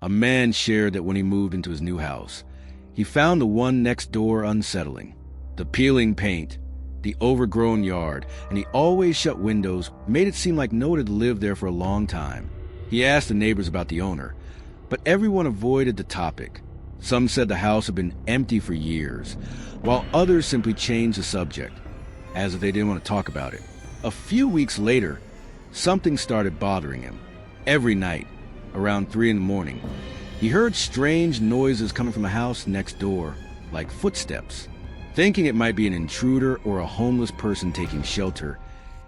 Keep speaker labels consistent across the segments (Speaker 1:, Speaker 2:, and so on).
Speaker 1: A man shared that when he moved into his new house, he found the one next door unsettling. The peeling paint, the overgrown yard, and the always shut windows made it seem like no one had lived there for a long time. He asked the neighbors about the owner, but everyone avoided the topic. Some said the house had been empty for years, while others simply changed the subject, as if they didn't want to talk about it. A few weeks later, something started bothering him. Every night, around 3 a.m, he heard strange noises coming from the house next door, like footsteps. Thinking it might be an intruder or a homeless person taking shelter,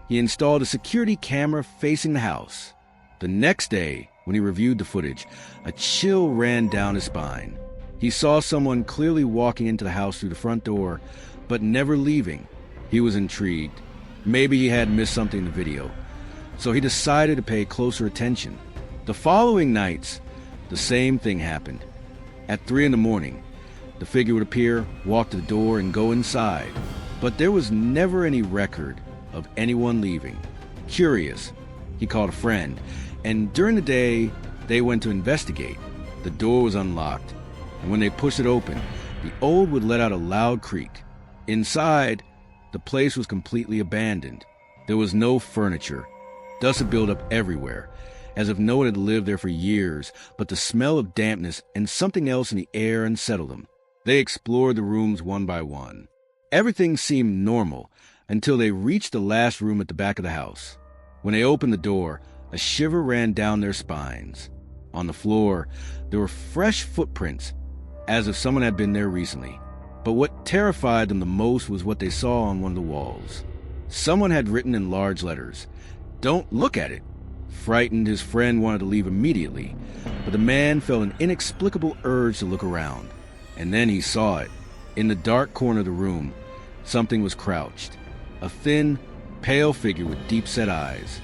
Speaker 1: he installed a security camera facing the house. The next day, when he reviewed the footage, a chill ran down his spine. He saw someone clearly walking into the house through the front door, but never leaving. He was intrigued. Maybe he had missed something in the video, so he decided to pay closer attention. The following nights, the same thing happened. At 3 a.m, the figure would appear, walk to the door, and go inside. But there was never any record of anyone leaving. Curious, he called a friend, and during the day, they went to investigate. The door was unlocked, and when they pushed it open, the old would let out a loud creak. Inside, the place was completely abandoned. There was no furniture. Dust had built up everywhere, as if no one had lived there for years, but the smell of dampness and something else in the air unsettled them. They explored the rooms one by one. Everything seemed normal until they reached the last room at the back of the house. When they opened the door, a shiver ran down their spines. On the floor, there were fresh footprints, as if someone had been there recently. But what terrified them the most was what they saw on one of the walls. Someone had written in large letters, "Don't look at it." Frightened, his friend wanted to leave immediately, but the man felt an inexplicable urge to look around. And then he saw it. In the dark corner of the room, something was crouched. A thin, pale figure with deep-set eyes.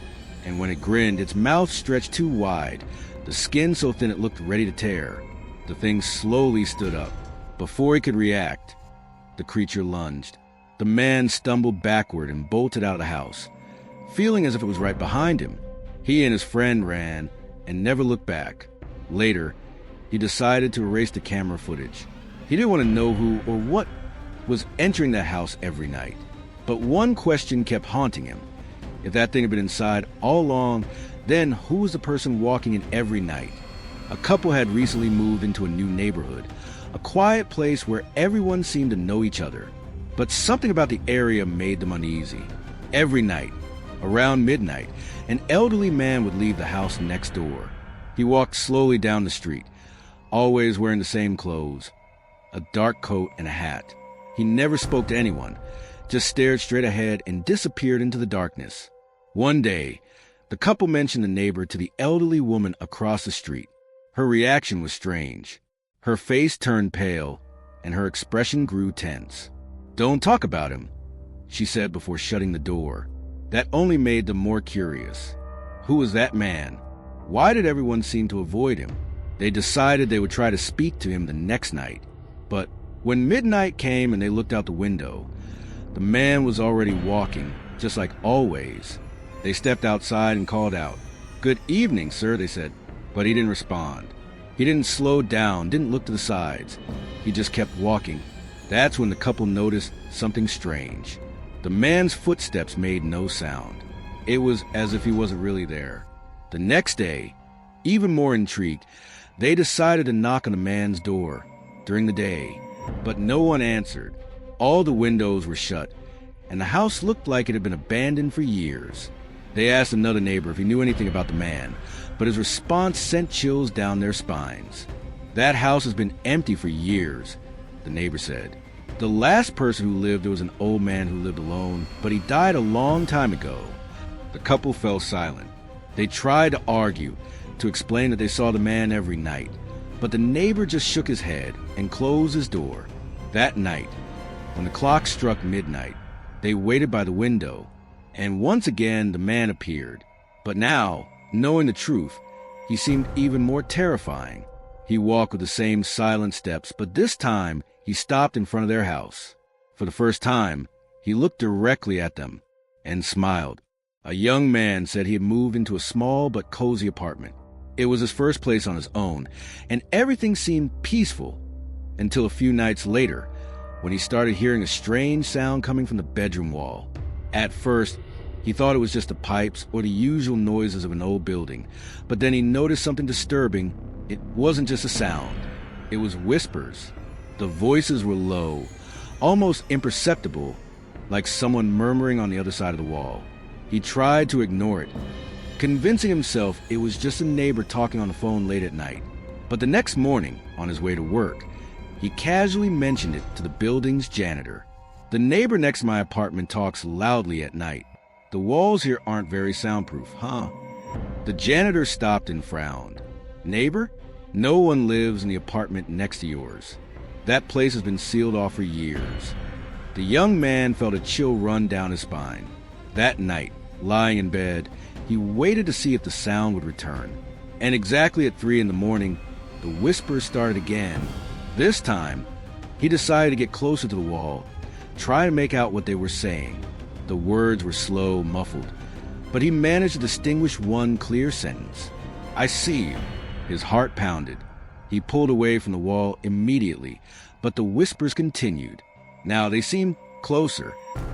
Speaker 1: And when it grinned, its mouth stretched too wide, the skin so thin it looked ready to tear. The thing slowly stood up. Before he could react, the creature lunged. The man stumbled backward and bolted out of the house, feeling as if it was right behind him. He and his friend ran and never looked back. Later, he decided to erase the camera footage. He didn't want to know who or what was entering that house every night. But one question kept haunting him. If that thing had been inside all along, then who was the person walking in every night? A couple had recently moved into a new neighborhood, a quiet place where everyone seemed to know each other. But something about the area made them uneasy. Every night, around midnight, an elderly man would leave the house next door. He walked slowly down the street, always wearing the same clothes, a dark coat and a hat. He never spoke to anyone, just stared straight ahead and disappeared into the darkness. One day, the couple mentioned the neighbor to the elderly woman across the street. Her reaction was strange. Her face turned pale, and her expression grew tense. "Don't talk about him," she said before shutting the door. That only made them more curious. Who was that man? Why did everyone seem to avoid him? They decided they would try to speak to him the next night. But when midnight came and they looked out the window, the man was already walking, just like always. They stepped outside and called out. "Good evening, sir," they said. But he didn't respond. He didn't slow down, didn't look to the sides. He just kept walking. That's when the couple noticed something strange. The man's footsteps made no sound. It was as if he wasn't really there. The next day, even more intrigued, they decided to knock on the man's door during the day, but no one answered. All the windows were shut, and the house looked like it had been abandoned for years. They asked another neighbor if he knew anything about the man, but his response sent chills down their spines. "That house has been empty for years," the neighbor said. "The last person who lived there was an old man who lived alone, but he died a long time ago." The couple fell silent. They tried to argue, to explain that they saw the man every night, but the neighbor just shook his head and closed his door. That night, when the clock struck midnight, they waited by the window, and once again the man appeared. But now, knowing the truth, he seemed even more terrifying. He walked with the same silent steps, but this time he stopped in front of their house. For the first time, he looked directly at them and smiled. A young man said he had moved into a small but cozy apartment. It was his first place on his own, and everything seemed peaceful until a few nights later, when he started hearing a strange sound coming from the bedroom wall. At first, he thought it was just the pipes or the usual noises of an old building, but then he noticed something disturbing. It wasn't just a sound. It was whispers. The voices were low, almost imperceptible, like someone murmuring on the other side of the wall. He tried to ignore it, convincing himself it was just a neighbor talking on the phone late at night. But the next morning, on his way to work, he casually mentioned it to the building's janitor. "The neighbor next to my apartment talks loudly at night. The walls here aren't very soundproof, huh?" The janitor stopped and frowned. "Neighbor? No one lives in the apartment next to yours. That place has been sealed off for years." The young man felt a chill run down his spine. That night, lying in bed, he waited to see if the sound would return. And exactly at 3 a.m, the whispers started again. This time, he decided to get closer to the wall, try to make out what they were saying. The words were slow, muffled, but he managed to distinguish one clear sentence. "I see you." His heart pounded. He pulled away from the wall immediately, but the whispers continued. Now they seemed closer.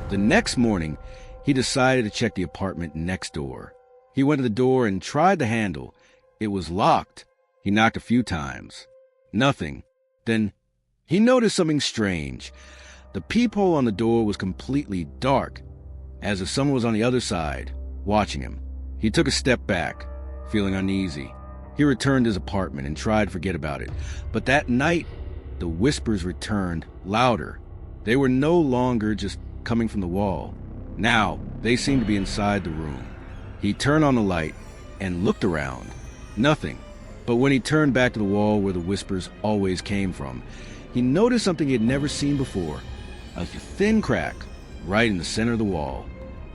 Speaker 1: The next morning, he decided to check the apartment next door. He went to the door and tried the handle. It was locked. He knocked a few times. Nothing. Then he noticed something strange. The peephole on the door was completely dark, as if someone was on the other side, watching him. He took a step back, feeling uneasy. He returned to his apartment and tried to forget about it. But that night, the whispers returned, louder. They were no longer just coming from the wall. Now, they seemed to be inside the room. He turned on the light and looked around. Nothing. But when he turned back to the wall where the whispers always came from, he noticed something he had never seen before. A thin crack right in the center of the wall.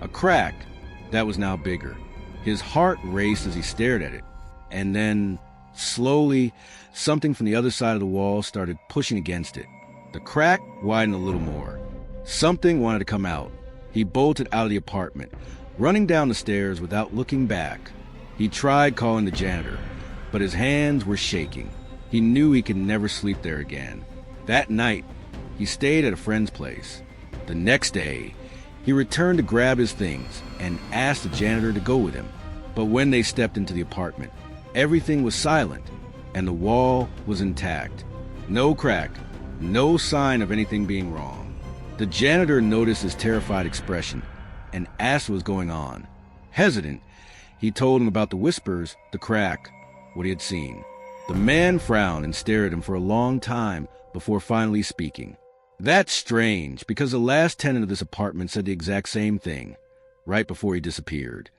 Speaker 1: A crack that was now bigger. His heart raced as he stared at it. And then, slowly, something from the other side of the wall started pushing against it. The crack widened a little more. Something wanted to come out. He bolted out of the apartment, running down the stairs without looking back. He tried calling the janitor, but his hands were shaking. He knew he could never sleep there again. That night, he stayed at a friend's place. The next day, he returned to grab his things and asked the janitor to go with him. But when they stepped into the apartment, everything was silent, and the wall was intact. No crack, no sign of anything being wrong. The janitor noticed his terrified expression and asked what was going on. Hesitant, he told him about the whispers, the crack, what he had seen. The man frowned and stared at him for a long time before finally speaking. "That's strange, because the last tenant of this apartment said the exact same thing, right before he disappeared.